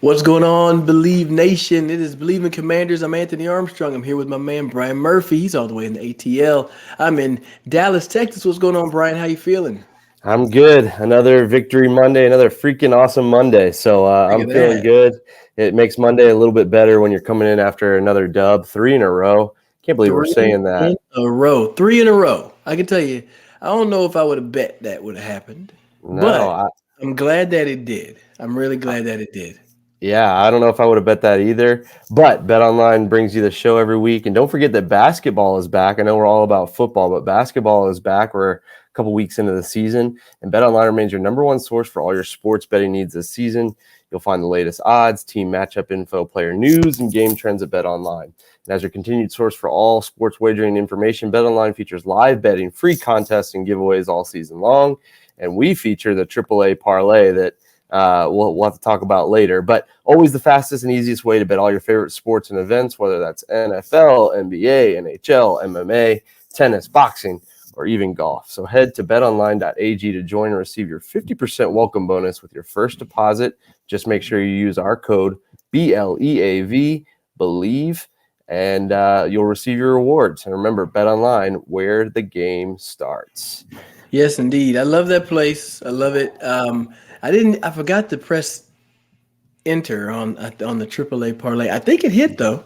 What's going on, Believe Nation? It is Believing Commanders. I'm Anthony Armstrong. I'm here with my man Brian Murphy. He's all the way in the ATL. I'm in Dallas, Texas. What's going on, Brian? How you feeling? I'm good. Another Victory Monday, another freaking awesome Monday. So Look I'm at feeling that. good. It makes Monday a little bit better when you're coming in after another dub, three in a row. Can't believe we're Three saying in that. a row. Three in a row. I can tell you, I don't know if I would have bet that would have happened, No, but I'm glad that it did. I'm really glad that it did. yeah, I don't know if I would have bet that either. But BetOnline brings you the show every week, and don't forget that basketball is back. I know we're all about football, but basketball is back. We're a couple weeks into the season, and BetOnline remains your number one source for all your sports betting needs this season. You'll find the latest odds, team matchup info, player news, and game trends at BetOnline. And as your continued source for all sports wagering information, BetOnline features live betting, free contests, and giveaways all season long. And we feature the AAA parlay that we'll have to talk about later. But always the fastest and easiest way to bet all your favorite sports and events, whether that's NFL, NBA, NHL, MMA, tennis, boxing, or even golf. So head to betonline.ag to join and receive your 50% welcome bonus with your first deposit. Just make sure you use our code BLEAV, BELIEVE, and you'll receive your rewards. And remember, BetOnline, where the game starts. Yes, indeed. I love that place. I love it. I forgot to press enter on the AAA parlay. I think it hit though.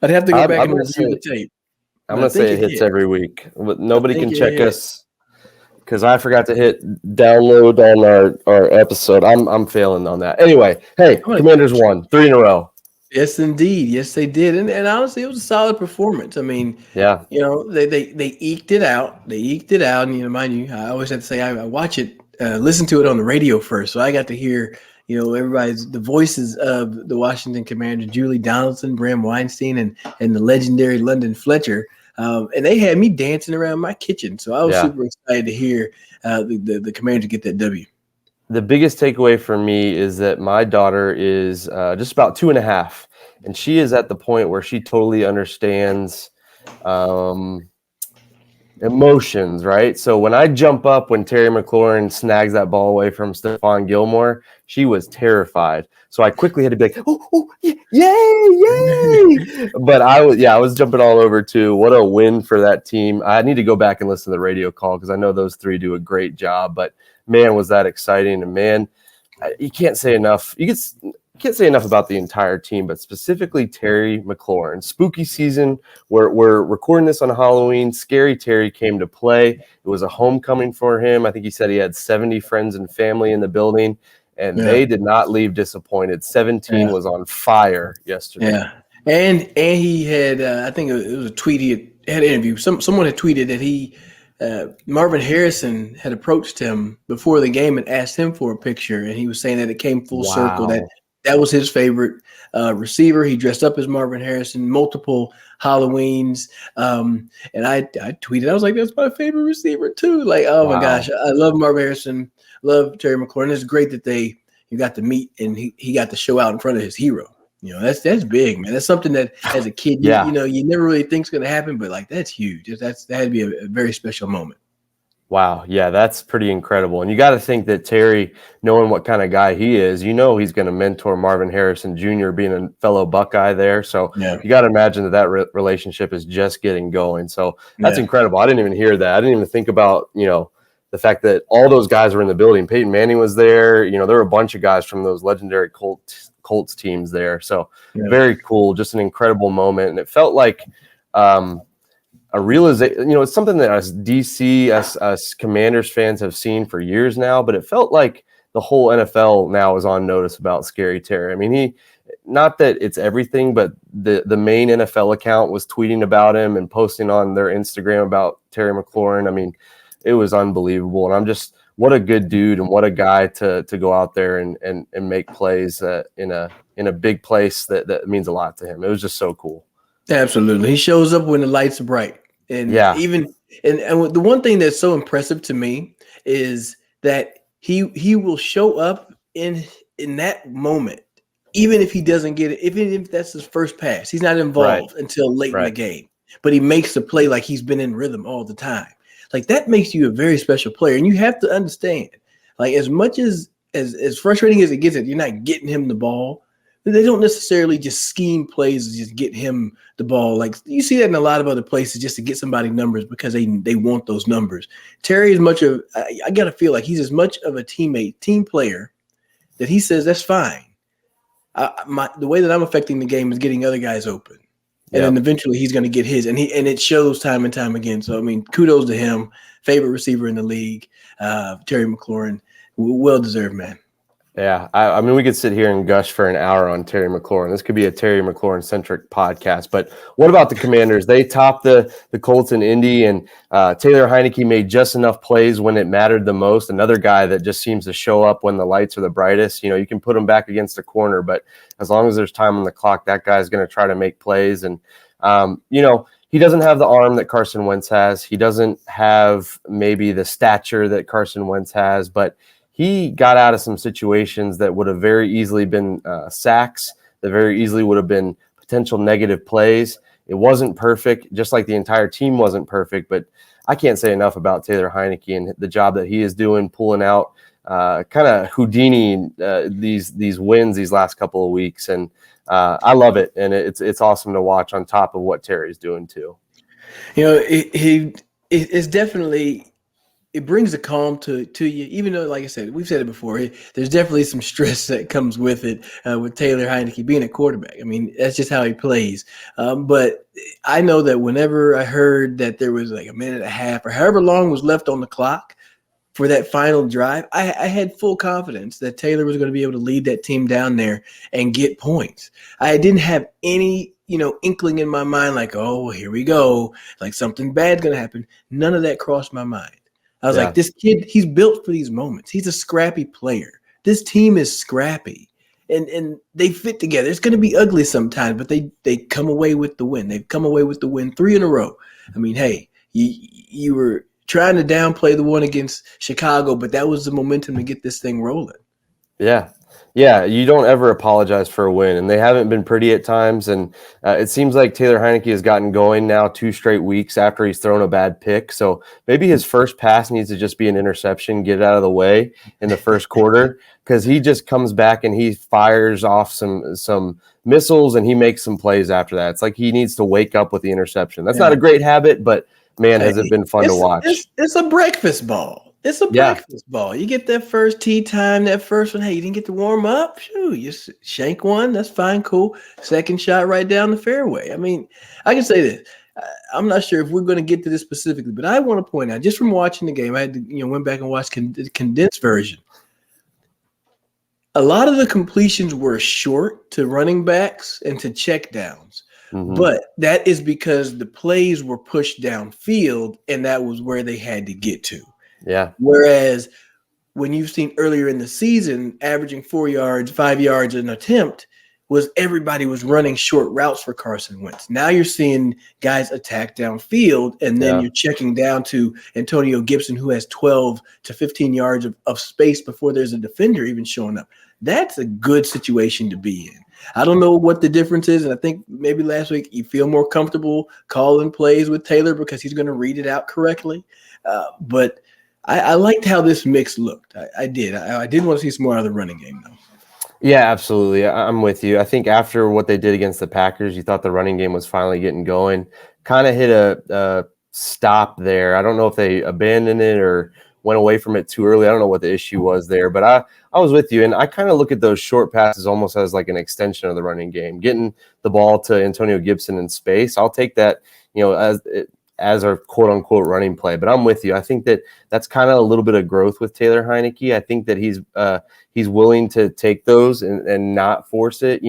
I'd have to go I'm, back I'm and gonna review the say tape, I'm but I gonna think say it it hits hit. every week, but I nobody think can it check hit. us because I forgot to hit download on our episode. I'm failing on that. Anyway, hey, I'm gonna Commanders won three in a row. Yes, indeed. Yes, they did. And honestly, it was a solid performance. I mean, Yeah, they eked it out. They eked it out. And, mind you, I always have to say I watch it, listen to it on the radio first. So I got to hear, the voices of the Washington Commanders, Julie Donaldson, Bram Weinstein, and the legendary London Fletcher. And they had me dancing around my kitchen. So I was yeah. super excited to hear the Commanders get that W. The biggest takeaway for me is that my daughter is just about 2.5, and she is at the point where she totally understands um, emotions, right? So when I jump up when Terry McLaurin snags that ball away from Stephon Gilmore, she was terrified. So I quickly had to be like, oh, yay, yay. But I was jumping all over too. What a win for that team. I need to go back and listen to the radio call because I know those three do a great job. But man, was that exciting. And man, you can't say enough. Can't say enough about the entire team, but specifically Terry McLaurin. Spooky season. We're recording this on Halloween. Scary Terry came to play. It was a homecoming for him. I think he said he had 70 friends and family in the building, and Yeah, they did not leave disappointed. 17 yeah. was on fire yesterday. Yeah, and he had I think it was a tweet had an interview. Someone had tweeted that Marvin Harrison had approached him before the game and asked him for a picture, and he was saying that it came full circle Wow. that was his favorite receiver. He dressed up as Marvin Harrison multiple Halloweens, and I tweeted I was like, that's my favorite receiver too. Like, oh my gosh, Wow. I love Marvin Harrison, love Terry McLaurin. It's great that you got to meet and he got to show out in front of his hero. That's big, man. That's something that as a kid, Yeah. you never really think is going to happen, but like that's huge. That had to be a very special moment. Wow. Yeah, that's pretty incredible. And you got to think that Terry, knowing what kind of guy he is, he's going to mentor Marvin Harrison Jr., being a fellow Buckeye there. So Yeah, you got to imagine that relationship is just getting going. So that's yeah, incredible. I didn't even hear that. I didn't even think about, the fact that all those guys were in the building. Peyton Manning was there. There were a bunch of guys from those legendary Colts teams there. So yeah, very cool. Just an incredible moment. And it felt like, a realization, it's something that us DC, us Commanders fans have seen for years now, but it felt like the whole NFL now is on notice about Scary Terry. I mean, not that it's everything, but the main NFL account was tweeting about him and posting on their Instagram about Terry McLaurin. I mean, it was unbelievable. And I'm just, what a good dude and what a guy to go out there and make plays in a big place that means a lot to him. It was just so cool. absolutely. He shows up when the lights are bright, and Yeah, even and the one thing that's so impressive to me is that he will show up in that moment, even if he doesn't get it, even if that's his first pass. He's not right, involved until late in the right. game, but he makes the play like he's been in rhythm all the time. Like that makes you a very special player, and you have to understand, like as much as as frustrating as it gets, you're not getting him the ball. They don't necessarily just scheme plays to just get him the ball. Like you see that in a lot of other places just to get somebody numbers because they want those numbers. Terry is much of I gotta feel like he's as much of a teammate, team player that he says that's fine. The way that I'm affecting the game is getting other guys open. And then eventually he's going to get his, and it shows time and time again. So I mean, kudos to him, favorite receiver in the league, Terry McLaurin, well deserved, man. Yeah, I mean, we could sit here and gush for an hour on Terry McLaurin. This could be a Terry McLaurin-centric podcast. But what about the Commanders? They topped the Colts in Indy, and Taylor Heinicke made just enough plays when it mattered the most. Another guy that just seems to show up when the lights are the brightest. You know, you can put him back against a corner, but as long as there's time on the clock, that guy's going to try to make plays. And, you know, he doesn't have the arm that Carson Wentz has. He doesn't have maybe the stature that Carson Wentz has, but he got out of some situations that would have very easily been sacks, that very easily would have been potential negative plays. It wasn't perfect, just like the entire team wasn't perfect, but I can't say enough about Taylor Heinicke and the job that he is doing, pulling out kind of Houdini these wins these last couple of weeks. And I love it, and it's awesome to watch on top of what Terry's doing too. You know, it's definitely – it brings a calm to you, even though, like I said, we've said it before, there's definitely some stress that comes with it, with Taylor Heinicke being a quarterback. I mean, that's just how he plays. But I know that whenever I heard that there was like a minute and a half or however long was left on the clock for that final drive, I had full confidence that Taylor was going to be able to lead that team down there and get points. I didn't have any inkling in my mind like, oh, here we go, like something bad's going to happen. None of that crossed my mind. I was like, this kid, he's built for these moments. He's a scrappy player. This team is scrappy, and they fit together. It's going to be ugly sometimes, but they come away with the win. They've come away with the win 3 in a row. I mean, hey, you were trying to downplay the one against Chicago, but that was the momentum to get this thing rolling. Yeah, you don't ever apologize for a win, and they haven't been pretty at times. And it seems like Taylor Heinicke has gotten going now 2 straight weeks after he's thrown a bad pick. So maybe his first pass needs to just be an interception, get it out of the way in the first quarter, because he just comes back and he fires off some missiles and he makes some plays after that. It's like he needs to wake up with the interception. That's not a great habit, but man, has it been fun to watch. It's a breakfast ball. It's a breakfast ball. You get that first tea time, that first one. Hey, you didn't get to warm up? Shoot, you shank one. That's fine, cool. Second shot right down the fairway. I mean, I can say this. I'm not sure if we're going to get to this specifically, but I want to point out, just from watching the game, I had to went back and watched the condensed version. A lot of the completions were short to running backs and to checkdowns. Mm-hmm. But that is because the plays were pushed downfield, and that was where they had to get to. Yeah. Whereas when you've seen earlier in the season, averaging 4 yards, 5 yards an attempt, was everybody was running short routes for Carson Wentz. Now you're seeing guys attack downfield, and then you're checking down to Antonio Gibson, who has 12 to 15 yards of space before there's a defender even showing up. That's a good situation to be in. I don't know what the difference is, and I think maybe last week you feel more comfortable calling plays with Taylor because he's going to read it out correctly. But I liked how this mix looked. I did. I did want to see some more out of the running game, though. Yeah, absolutely. I'm with you. I think after what they did against the Packers, you thought the running game was finally getting going. Kind of hit a stop there. I don't know if they abandoned it or went away from it too early. I don't know what the issue was there, but I was with you, and I kind of look at those short passes almost as like an extension of the running game, getting the ball to Antonio Gibson in space. I'll take that, as a quote-unquote running play. But I'm with you. I think that's kind of a little bit of growth with Taylor Heinicke. I think that he's willing to take those and not force it.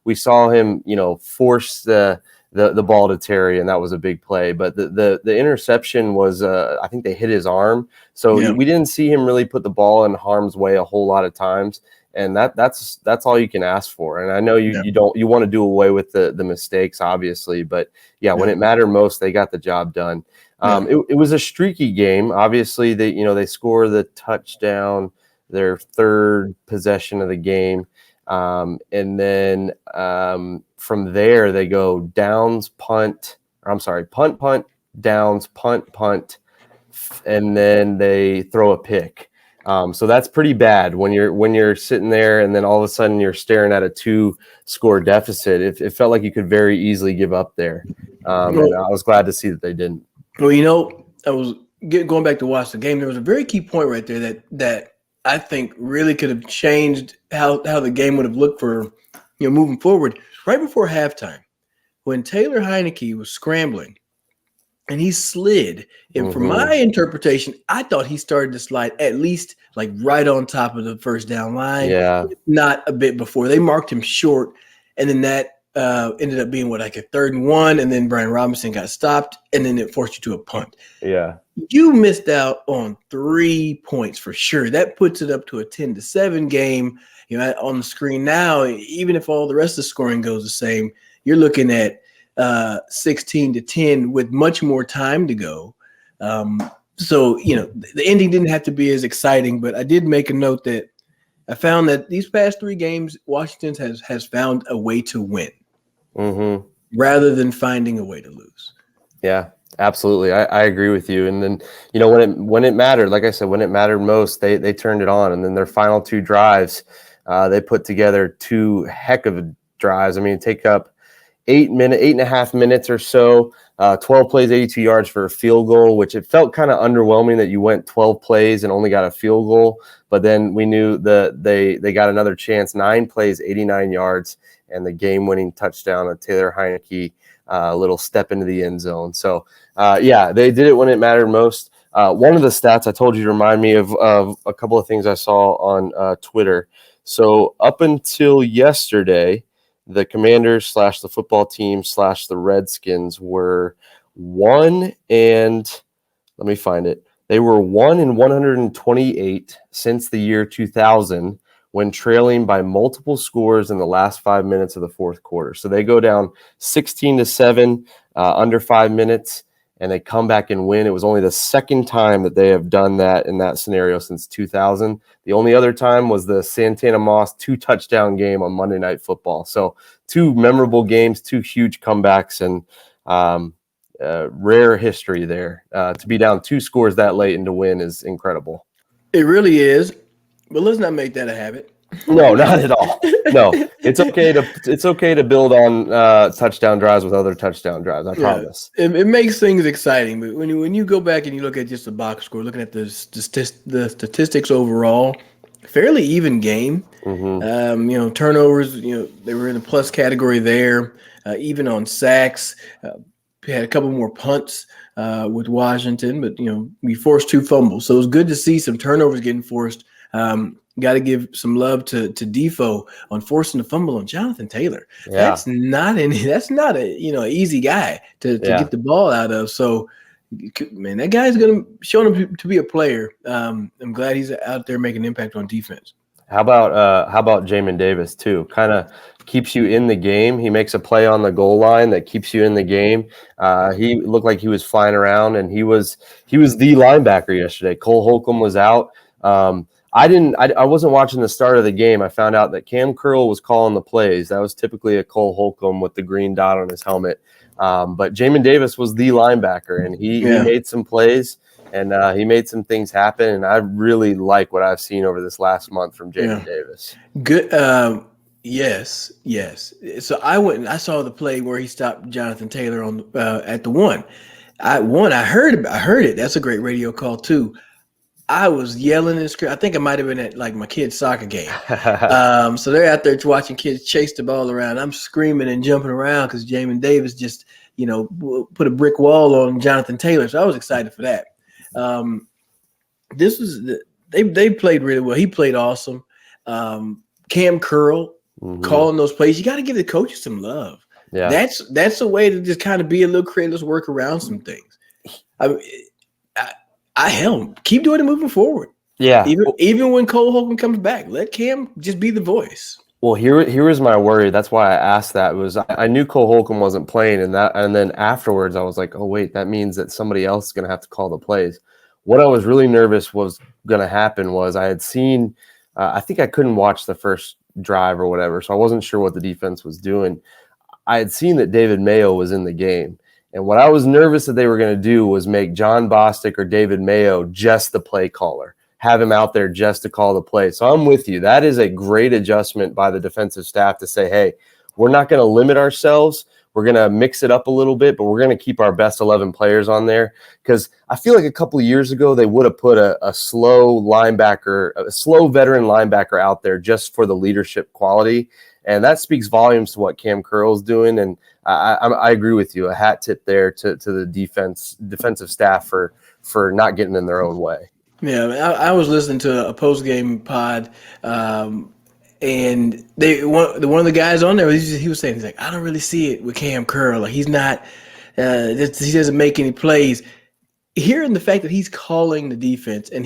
We saw him, force the ball to Terry, and that was a big play. But the interception was, I think they hit his arm. So we didn't see him really put the ball in harm's way a whole lot of times. And that's all you can ask for. And I know you want to do away with the mistakes, obviously, but when it mattered most, they got the job done. It was a streaky game. Obviously, they score the touchdown, their third possession of the game, and then from there they go downs, punt, downs, punt, and then they throw a pick. So that's pretty bad when you're sitting there and then all of a sudden you're staring at a 2-score deficit. It felt like you could very easily give up there. And I was glad to see that they didn't. Well, I was going back to watch the game. There was a very key point right there that I think really could have changed how the game would have looked for moving forward. Right before halftime, when Taylor Heinicke was scrambling and he slid, and from my interpretation, I thought he started to slide at least like right on top of the first down line. Yeah, not a bit before. They marked him short, and then that ended up being like a 3rd and 1, and then Brian Robinson got stopped, and then it forced you to a punt. Yeah. You missed out on 3 points for sure. That puts it up to a 10-7 game. On the screen now, even if all the rest of the scoring goes the same, you're looking at 16-10 with much more time to go. So the ending didn't have to be as exciting, but I did make a note that I found that these past 3 games, Washington has found a way to win rather than finding a way to lose. Yeah, absolutely. I agree with you. And then, when it mattered, like I said, when it mattered most, they turned it on. And then their final 2 drives, they put together 2 heck of drives. I mean, take up 8.5 minutes or so, 12 plays, 82 yards for a field goal, which it felt kind of underwhelming that you went 12 plays and only got a field goal. But then we knew that they got another chance, 9 plays, 89 yards, and the game-winning touchdown of Taylor Heinicke, a little step into the end zone. So, they did it when it mattered most. One of the stats I told you to remind me of a couple of things I saw on Twitter. So up until yesterday, the Commanders / the football team / the Redskins were 1 and let me find it. They were 1 and 128 since the year 2000 when trailing by multiple scores in the last 5 minutes of the fourth quarter. So they go down 16-7 under 5 minutes, and they come back and win. It was only the second time that they have done that in that scenario since 2000. The only other time was the Santana Moss 2-touchdown game on Monday Night Football. So 2 memorable games, 2 huge comebacks, and rare history there. To be down 2 scores that late and to win is incredible. It really is. But let's not make that a habit. No, not at all. No, it's okay to build on touchdown drives with other touchdown drives. I promise. It makes things exciting, but when you go back and you look at just the box score, looking at the statistics overall, fairly even game. Turnovers. They were in the plus category there. Even on sacks, we had a couple more punts with Washington, but we forced 2 fumbles, so it was good to see some turnovers getting forced. Got to give some love to Defoe on forcing the fumble on Jonathan Taylor. Yeah. That's not a easy guy to get the ball out of. So, man, that guy's show him to be a player. I'm glad he's out there making an impact on defense. How about Jamin Davis too? Kind of keeps you in the game. He makes a play on the goal line that keeps you in the game. He looked like he was flying around, and he was the linebacker yesterday. Cole Holcomb was out. I wasn't watching the start of the game. I found out that Cam Curl was calling the plays. That was typically a Cole Holcomb with the green dot on his helmet. But Jamin Davis was the linebacker, and he made some plays, and he made some things happen. And I really like what I've seen over this last month from Jamin Davis. Good. Yes. So I went and I saw the play where he stopped Jonathan Taylor on at the 1. I heard it. That's a great radio call too. I was yelling and screaming. I think I might have been at like my kid's soccer game. So they're out there watching kids chase the ball around. I'm screaming and jumping around because Jamin Davis just, put a brick wall on Jonathan Taylor. So I was excited for that. They played really well. He played awesome. Cam Curl calling those plays. You got to give the coaches some love. Yeah, that's a way to just kind of be a little creative, work around some things. I keep doing it moving forward. Yeah. Even when Cole Holcomb comes back, let Cam just be the voice. Well, here was my worry. That's why I asked that. Was I knew Cole Holcomb wasn't playing, and then afterwards I was like, oh wait, that means that somebody else is going to have to call the plays. What I was really nervous was going to happen was I had seen. I think I couldn't watch the first drive or whatever, so I wasn't sure what the defense was doing. I had seen that David Mayo was in the game. And what I was nervous that they were going to do was make John Bostic or David Mayo just the play caller. have him out there just to call the play. So I'm with you. That is a great adjustment by the defensive staff to say, hey, we're not going to limit ourselves. We're going to mix it up a little bit, but we're going to keep our best 11 players on there, because I feel like a couple of years ago they would have put a slow linebacker, a slow veteran linebacker out there just for the leadership quality, and that speaks volumes to what Cam Curl's doing. And I agree with you. A hat tip there to the defensive staff for not getting in their own way. Yeah, I was listening to a post game pod. And one of the guys on there, he was saying, he's like, I don't really see it with Cam Curl. Like, he's not, he doesn't make any plays. Hearing the fact that he's calling the defense, and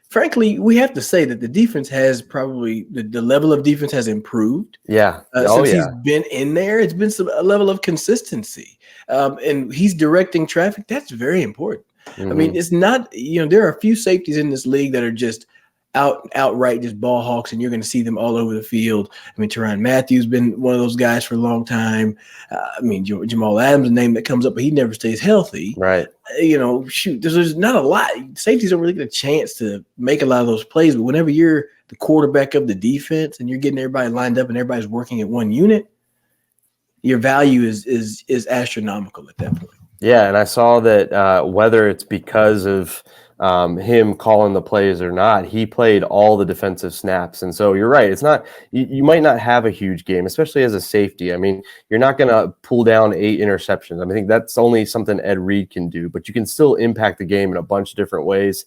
frankly, we have to say that the defense has probably, the level of defense has improved. Yeah. Since he's been in there, it's been a level of consistency. And he's directing traffic. That's very important. Mm-hmm. I mean, it's not, there are a few safeties in this league that are just outright just ball hawks, and you're going to see them all over the field. I mean, Tyrann Mathieu been one of those guys for a long time. I mean, Jamal Adams, a name that comes up, but he never stays healthy. Right. There's not a lot. Safeties don't really get a chance to make a lot of those plays, but whenever you're the quarterback of the defense and you're getting everybody lined up and everybody's working at one unit, your value is astronomical at that point. Yeah, and I saw that whether it's because of him calling the plays or not, he played all the defensive snaps. And so you're right. It's not, you might not have a huge game, especially as a safety. I mean, you're not going to pull down 8 interceptions. I mean, I think that's only something Ed Reed can do, but you can still impact the game in a bunch of different ways.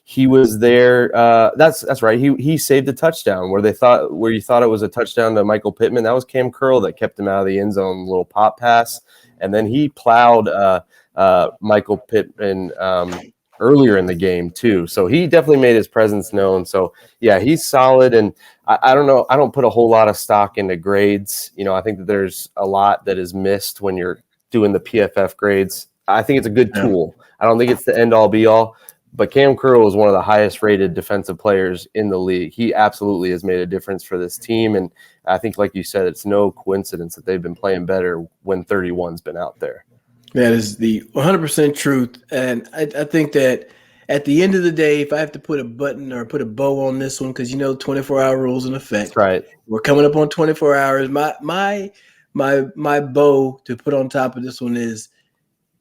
He was there. That's right. He saved a touchdown where you thought it was a touchdown to Michael Pittman. That was Cam Curl that kept him out of the end zone, little pop pass. And then he plowed Michael Pittman earlier in the game too. So he definitely made his presence known. So yeah, he's solid. And I don't know, I don't put a whole lot of stock into grades. I think that there's a lot that is missed when you're doing the PFF grades. I think it's a good tool. I don't think it's the end all be all, but Cam Curl is one of the highest rated defensive players in the league. He absolutely has made a difference for this team. And I think, like you said, it's no coincidence that they've been playing better when 31's been out there. That is the 100% truth. And I think that at the end of the day, if I have to put a button or put a bow on this one, because 24-hour rules in effect. That's right. We're coming up on 24 hours. My bow to put on top of this one is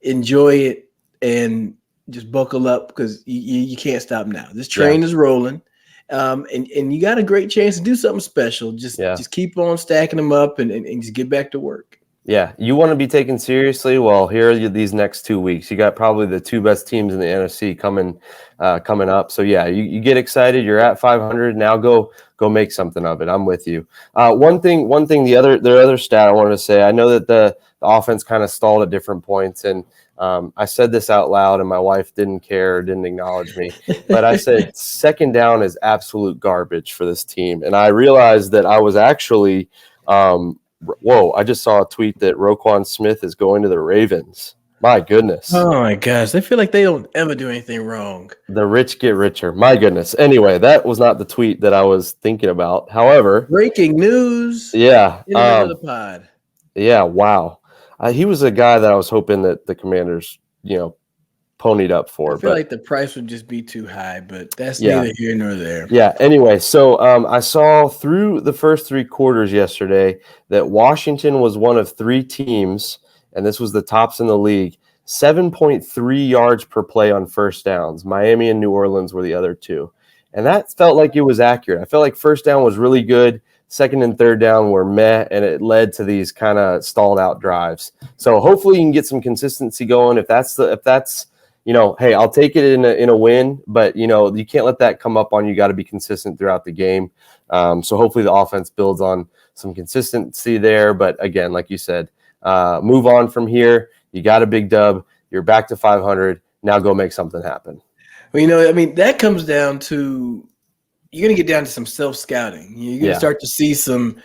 enjoy it and just buckle up, because you can't stop now. This train is rolling. And you got a great chance to do something special. Just keep on stacking them up and just get back to work. Yeah, you want to be taken seriously? Well, here are these next 2 weeks. You got probably the 2 best teams in the NFC coming up. So yeah, you get excited. You're at 500 now. Go make something of it. I'm with you. One thing. The other stat I wanted to say. I know that the offense kind of stalled at different points, and I said this out loud, and my wife didn't care or didn't acknowledge me. But I said second down is absolute garbage for this team, and I realized that I was actually. Whoa, I just saw a tweet that Roquan Smith is going to the Ravens. My goodness. Oh, my gosh. They feel like they don't ever do anything wrong. The rich get richer. My goodness. Anyway, that was not the tweet that I was thinking about. However. Breaking news. Yeah. In another pod. Yeah, wow. He was a guy that I was hoping that the Commanders, ponied up for. I feel like the price would just be too high, but that's Yeah. neither here nor there. Yeah. Anyway, so I saw through the first 3 quarters yesterday that Washington was one of 3 teams, and this was the tops in the league, 7.3 yards per play on first downs. Miami and New Orleans were the other 2. And that felt like it was accurate. I felt like first down was really good. Second and third down were meh, and it led to these kind of stalled out drives. So hopefully you can get some consistency going. If that's hey, I'll take it in a win, but you can't let that come up on you. Got to be consistent throughout the game. So hopefully the offense builds on some consistency there. But again, like you said, move on from here. You got a big dub. You're back to 500. Now go make something happen. Well, that comes down to, you're going to get down to some self-scouting. You're going to start to see some,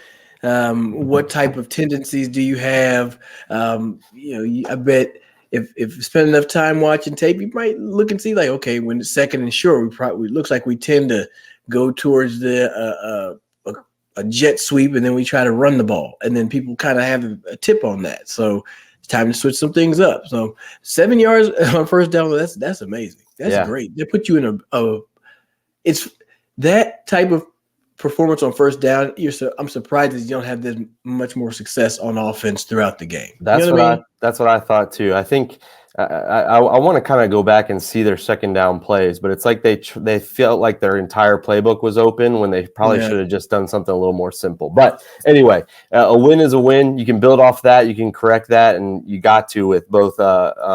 what type of tendencies do you have? I bet if you spend enough time watching tape, you might look and see, like, okay, when it's second and short, it looks like we tend to go towards a jet sweep, and then we try to run the ball, and then people kind of have a tip on that. So it's time to switch some things up. So 7 yards on first down, that's amazing. That's great. They put you in it's that type of performance on first down. I'm surprised that you don't have this much more success on offense throughout the game. That's You know what I mean? that's what I thought too. I think I want to kind of go back and see their second down plays, but it's like they felt like their entire playbook was open when they probably Yeah. should have just done something a little more simple. But anyway, a win is a win. You can build off that. You can correct that, and you got to with both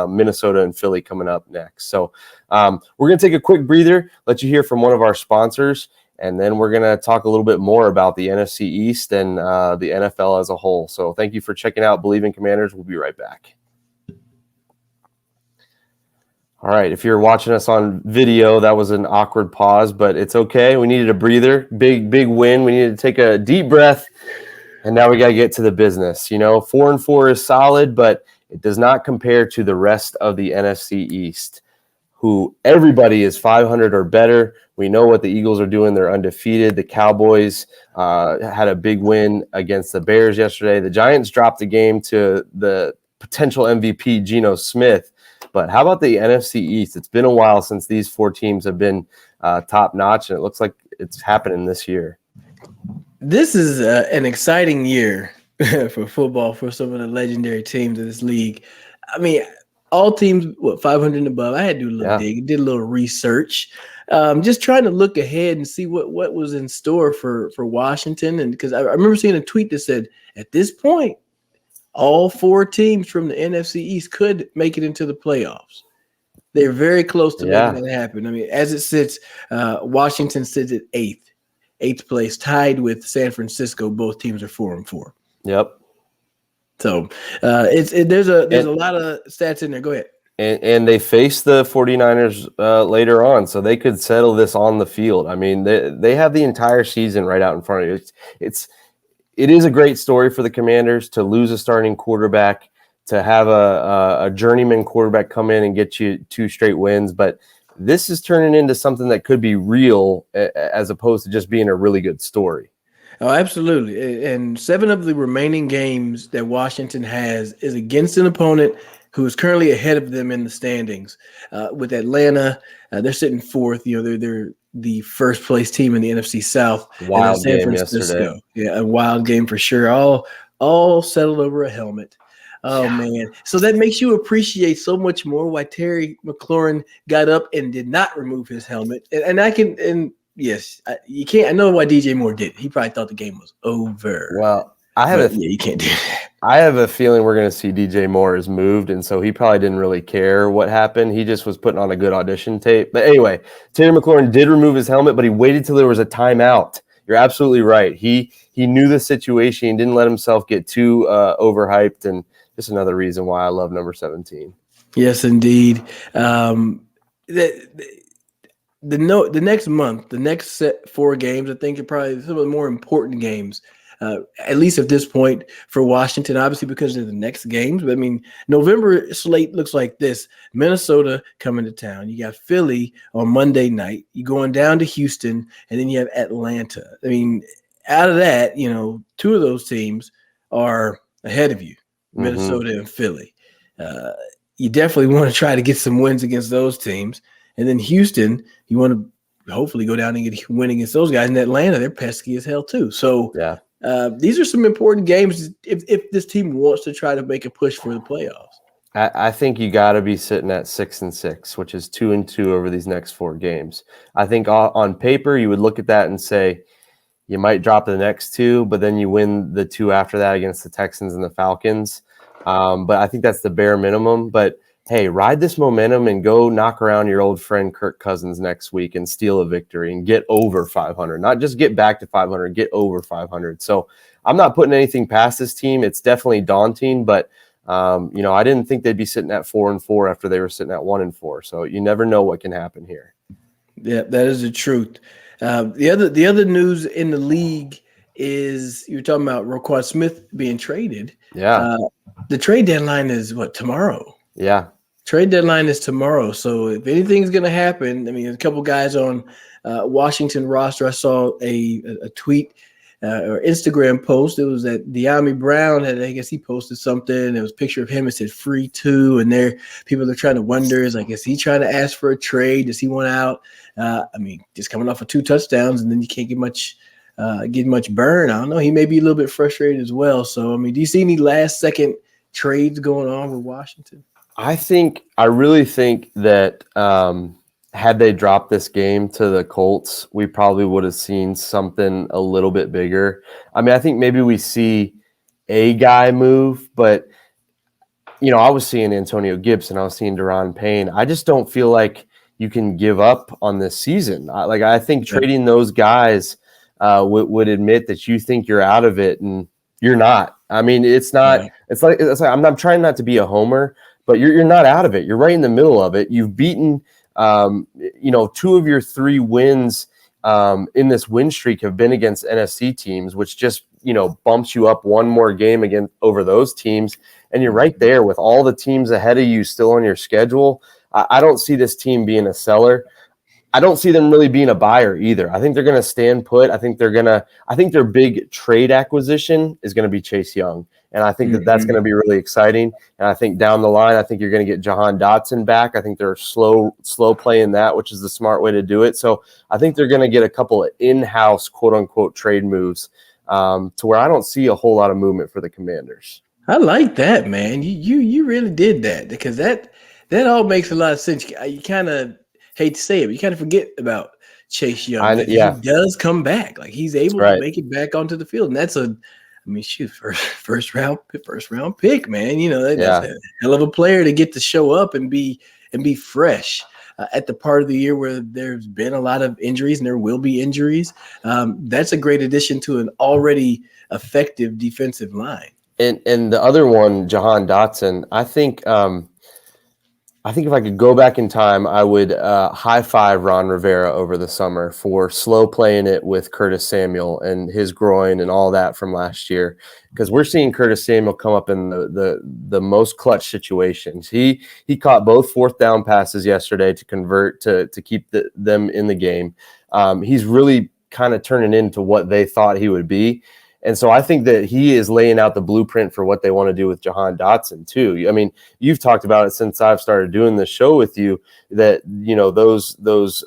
Minnesota and Philly coming up next. So we're going to take a quick breather, let you hear from one of our sponsors, and then we're going to talk a little bit more about the NFC East and the NFL as a whole. So thank you for checking out Believe in Commanders. We'll be right back. All right, if you're watching us on video, that was an awkward pause, but it's okay. We needed a breather. Big win. We needed to take a deep breath, and now we got to get to the business. 4-4 is solid, but it does not compare to the rest of the NFC East, who everybody is 500 or better. We know what the Eagles are doing. They're undefeated. The Cowboys had a big win against the Bears yesterday. The Giants dropped the game to the potential MVP, Geno Smith. But how about the NFC East? It's been a while since these four teams have been top-notch, and it looks like it's happening this year. This is an exciting year for football for some of the legendary teams of this league. I mean, all teams, 500 and above. I had to do a little dig, did a little research, just trying to look ahead and see what was in store for Washington. And because I remember seeing a tweet that said, at this point, all four teams from the NFC East could make it into the playoffs. They're very close to making that happen. I mean, as it sits, Washington sits at eighth place, tied with San Francisco. Both teams are 4-4. Yep. So there's a lot of stats in there. Go ahead. And they face the 49ers later on, so they could settle this on the field. I mean, they have the entire season right out in front of you. It is a great story for the Commanders to lose a starting quarterback, to have a journeyman quarterback come in and get you 2 straight wins. But this is turning into something that could be real as opposed to just being a really good story. Oh, absolutely. And 7 of the remaining games that Washington has is against an opponent who is currently ahead of them in the standings. With Atlanta, they're sitting 4th. They're the first place team in the NFC South. Wild San game Francisco. yesterday. Yeah, a wild game for sure. All settled over a helmet. Oh, man. So that makes you appreciate so much more why Terry McLaurin got up and did not remove his helmet. Yes, you can't. I know why DJ Moore did. He probably thought the game was over. Well, you can't do that. I have a feeling we're going to see DJ Moore is moved, and so he probably didn't really care what happened. He just was putting on a good audition tape. But anyway, Terry McLaurin did remove his helmet, but he waited till there was a timeout. You're absolutely right. He knew the situation. He didn't let himself get too overhyped, and just another reason why I love number 17. Yes, indeed. The next month, the next 4 games, I think are probably some of the more important games, at least at this point for Washington, obviously because of the next games. But I mean, November slate looks like this: Minnesota coming to town. You got Philly on Monday night. You're going down to Houston, and then you have Atlanta. I mean, out of that, 2 of those teams are ahead of you, Minnesota and Philly. You definitely want to try to get some wins against those teams. And then Houston, you want to hopefully go down and get a win against those guys. In Atlanta, they're pesky as hell too. So these are some important games if this team wants to try to make a push for the playoffs. I think you got to be sitting at 6-6, which is 2-2 over these next 4 games. I think on paper you would look at that and say you might drop the next 2, but then you win the 2 after that against the Texans and the Falcons. But I think that's the bare minimum. But hey, ride this momentum and go knock around your old friend Kirk Cousins next week and steal a victory and get over 500. Not just get back to 500, get over 500. So I'm not putting anything past this team. It's definitely daunting, but I didn't think they'd be sitting at 4-4 after they were sitting at 1-4. So you never know what can happen here. Yeah, that is the truth. The other news in the league is you're talking about Roquan Smith being traded. Yeah. The trade deadline is tomorrow? Yeah. Trade deadline is tomorrow. So if anything's going to happen, I mean, a couple guys on Washington roster, I saw a tweet or Instagram post. It was that De'Ami Brown had, I guess he posted something. There was a picture of him. It said free two. And there people are trying to wonder, is he trying to ask for a trade? Does he want out? Just coming off of 2 touchdowns, and then you can't get much burn. I don't know. He may be a little bit frustrated as well. So, do you see any last second trades going on with Washington? I really think that had they dropped this game to the Colts, we probably would have seen something a little bit bigger. I think maybe we see a guy move, but I was seeing Antonio Gibson, I was seeing Deron Payne. I just don't feel like you can give up on this season. I think trading those guys would admit that you think you're out of it, and you're not. It's not. Yeah. It's like I'm trying not to be a homer, but you're not out of it. You're right in the middle of it. You've beaten 2 of your 3 wins in this win streak have been against NFC teams, which just bumps you up one more game again over those teams, and you're right there with all the teams ahead of you still on your schedule. I don't see this team being a seller. I don't see them really being a buyer either. I think they're going to stand put. I think their big trade acquisition is going to be Chase Young. And I think that's going to be really exciting. And I think down the line, I think you're going to get Jahan Dotson back. I think they're slow playing that, which is the smart way to do it. So I think they're going to get a couple of in-house quote unquote trade moves to where I don't see a whole lot of movement for the Commanders. I like that, man. You really did that, because that all makes a lot of sense. You kind of hate to say it, but you kind of forget about Chase Young. He does come back. He's able to make it back onto the field. And that's first round pick, man. That's a hell of a player to get to show up and be fresh at the part of the year where there's been a lot of injuries and there will be injuries. That's a great addition to an already effective defensive line. And the other one, Jahan Dotson, I think if I could go back in time, I would high five Ron Rivera over the summer for slow playing it with Curtis Samuel and his groin and all that from last year, because we're seeing Curtis Samuel come up in the most clutch situations. He caught both 4th down passes yesterday to convert to keep them in the game. He's really kind of turning into what they thought he would be. And so I think that he is laying out the blueprint for what they want to do with Jahan Dotson too. You've talked about it since I've started doing this show with you, that those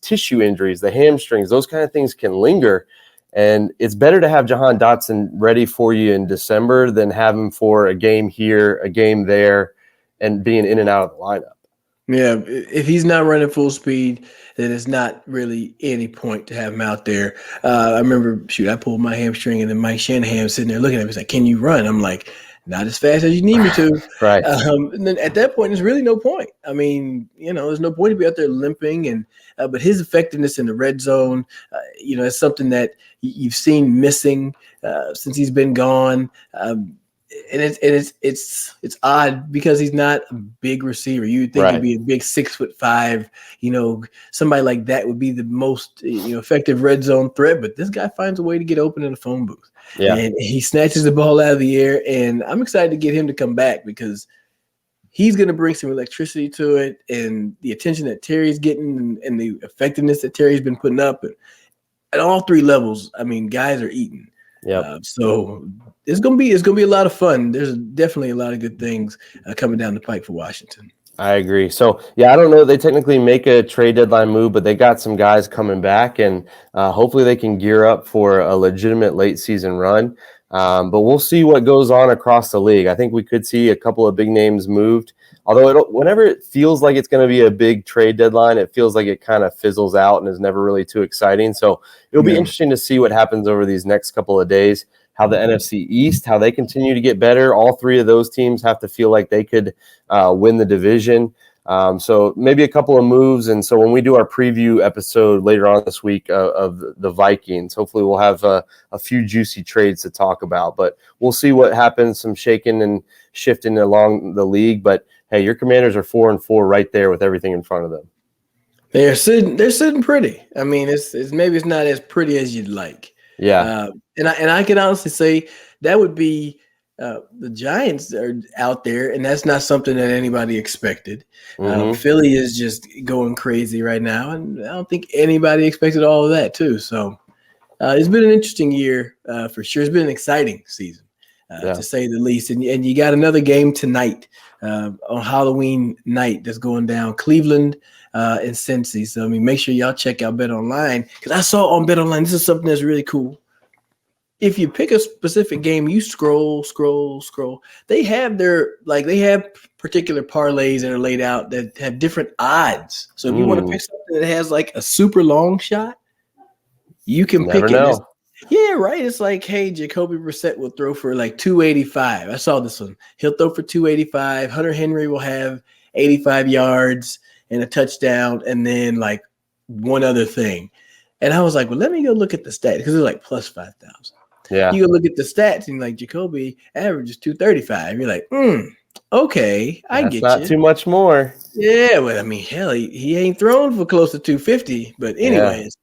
tissue injuries, the hamstrings, those kind of things can linger, and it's better to have Jahan Dotson ready for you in December than have him for a game here, a game there, and being in and out of the lineup. Yeah, if he's not running full speed, then it's not really any point to have him out there. I remember, I pulled my hamstring, and then Mike Shanahan was sitting there looking at me. He's like, "Can you run?" I'm like, "Not as fast as you need me to." Right. And then at that point, there's really no point. There's no point to be out there limping. And but his effectiveness in the red zone, is something that you've seen missing since he's been gone. And it's odd because he's not a big receiver. You'd think he'd be a big 6'5", somebody like that would be the most effective red zone threat. But this guy finds a way to get open in the phone booth. Yeah. And he snatches the ball out of the air. And I'm excited to get him to come back, because he's going to bring some electricity to it, and the attention that Terry's getting and the effectiveness that Terry's been putting up at all 3 levels. Guys are eating. Yeah. So it's gonna be a lot of fun. There's definitely a lot of good things coming down the pike for Washington. I agree. So I don't know. They technically make a trade deadline move, but they got some guys coming back, and hopefully they can gear up for a legitimate late season run. But we'll see what goes on across the league. I think we could see a couple of big names moved. Although whenever it feels like it's going to be a big trade deadline, it feels like it kind of fizzles out and is never really too exciting. So it'll be interesting to see what happens over these next couple of days, how the NFC East, how they continue to get better. All 3 of those teams have to feel like they could win the division. So maybe a couple of moves. And so when we do our preview episode later on this week of the Vikings, hopefully we'll have a few juicy trades to talk about. But we'll see what happens, some shaking and shifting along the league. But hey, your Commanders are 4-4 right there with everything in front of them. They're sitting pretty. It's maybe it's not as pretty as you'd like. Yeah. And I can honestly say that would be the Giants are out there, and that's not something that anybody expected. Philly is just going crazy right now, and I don't think anybody expected all of that too. So It's been an interesting year for sure. It's been an exciting season, to say the least. And you got another game tonight on Halloween night that's going down, Cleveland and Cincy. So, I mean, make sure y'all check out Bet Online, because I saw on Bet Online, this is something that's really cool. If you pick a specific game, you scroll. They have they have particular parlays that are laid out that have different odds. So if you want to pick something that has like a super long shot, you can pick it. Yeah, right. It's like, hey, Jacoby Brissett will throw for like 285. I saw this one. He'll throw for 285. Hunter Henry will have 85 yards and a touchdown, and then like one other thing. And I was like, well, let me go look at the stats, because it's like plus 5,000. Yeah. You go look at the stats and like Jacoby averages 235. You're like, okay, I get you. That's not too much more. Yeah, well, I mean, hell, he ain't thrown for close to 250. But anyways,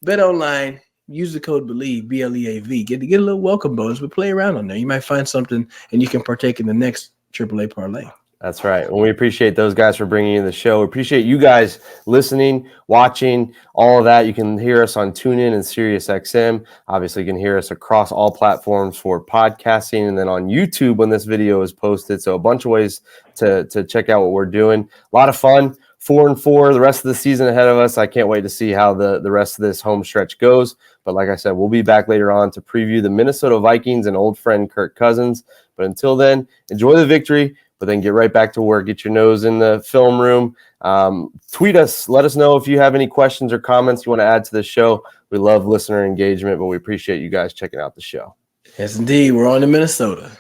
Bet Online, use the code BELIEVE, BLEAV, get a little welcome bonus, but play around on there. You might find something and you can partake in the next AAA parlay. That's right. Well, we appreciate those guys for bringing you the show. We appreciate you guys listening, watching, all of that. You can hear us on TuneIn and SiriusXM. Obviously, you can hear us across all platforms for podcasting, and then on YouTube when this video is posted. So a bunch of ways to check out what we're doing. A lot of fun. 4-4, the rest of the season ahead of us. I can't wait to see how the rest of this home stretch goes. But like I said, we'll be back later on to preview the Minnesota Vikings and old friend Kirk Cousins. But until then, enjoy the victory, but then get right back to work. Get your nose in the film room. Tweet us. Let us know if you have any questions or comments you want to add to the show. We love listener engagement, but we appreciate you guys checking out the show. Yes, indeed. We're on to Minnesota.